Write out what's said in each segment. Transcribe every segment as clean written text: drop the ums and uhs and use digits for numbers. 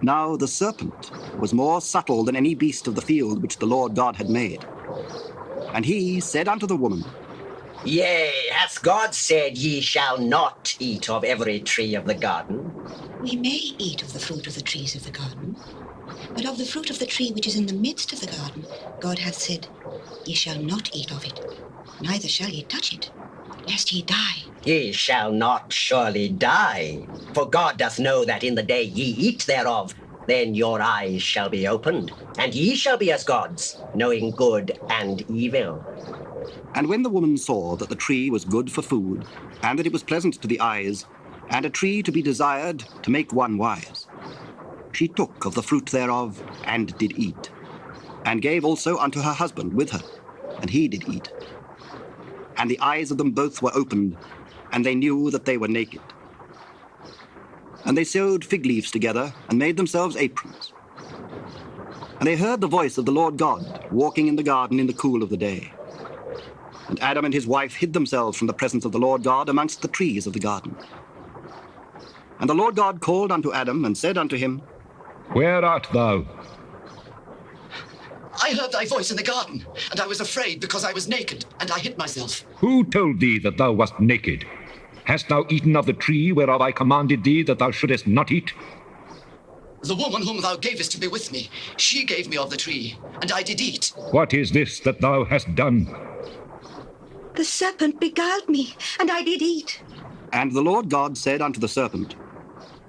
Now the serpent was more subtle than any beast of the field which the Lord God had made. And he said unto the woman, Yea, hath God said, Ye shall not eat of every tree of the garden? We may eat of the fruit of the trees of the garden, but of the fruit of the tree which is in the midst of the garden, God hath said, Ye shall not eat of it, neither shall ye touch it, lest ye die. Ye shall not surely die. For God doth know that in the day ye eat thereof, then your eyes shall be opened, and ye shall be as gods, knowing good and evil. And when the woman saw that the tree was good for food, and that it was pleasant to the eyes, and a tree to be desired to make one wise, she took of the fruit thereof, and did eat, and gave also unto her husband with her, and he did eat. And the eyes of them both were opened, and they knew that they were naked. And they sewed fig leaves together, and made themselves aprons. And they heard the voice of the Lord God walking in the garden in the cool of the day. And Adam and his wife hid themselves from the presence of the Lord God amongst the trees of the garden. And the Lord God called unto Adam, and said unto him, Where art thou? I heard thy voice in the garden, and I was afraid because I was naked, and I hid myself. Who told thee that thou wast naked? Hast thou eaten of the tree whereof I commanded thee that thou shouldest not eat? The woman whom thou gavest to be with me, she gave me of the tree, and I did eat. What is this that thou hast done? The serpent beguiled me, and I did eat. And the Lord God said unto the serpent,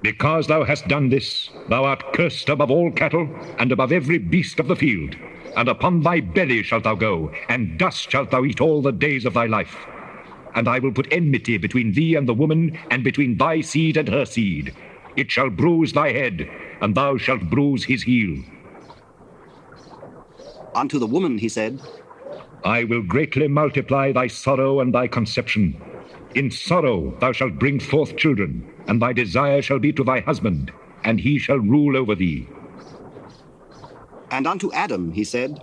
Because thou hast done this, thou art cursed above all cattle, and above every beast of the field. And upon thy belly shalt thou go, and dust shalt thou eat all the days of thy life. And I will put enmity between thee and the woman, and between thy seed and her seed. It shall bruise thy head, and thou shalt bruise his heel. Unto the woman he said, I will greatly multiply thy sorrow and thy conception. In sorrow thou shalt bring forth children, and thy desire shall be to thy husband, and he shall rule over thee. And unto Adam he said,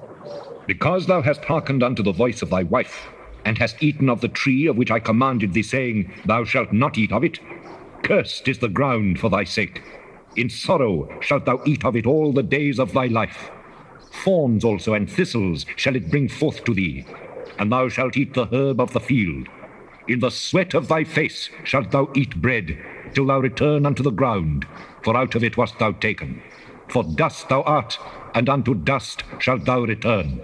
Because thou hast hearkened unto the voice of thy wife, and hast eaten of the tree of which I commanded thee, saying, Thou shalt not eat of it, cursed is the ground for thy sake. In sorrow shalt thou eat of it all the days of thy life. Thorns also and thistles shall it bring forth to thee, and thou shalt eat the herb of the field. In the sweat of thy face shalt thou eat bread, till thou return unto the ground, for out of it wast thou taken. For dust thou art, and unto dust shalt thou return.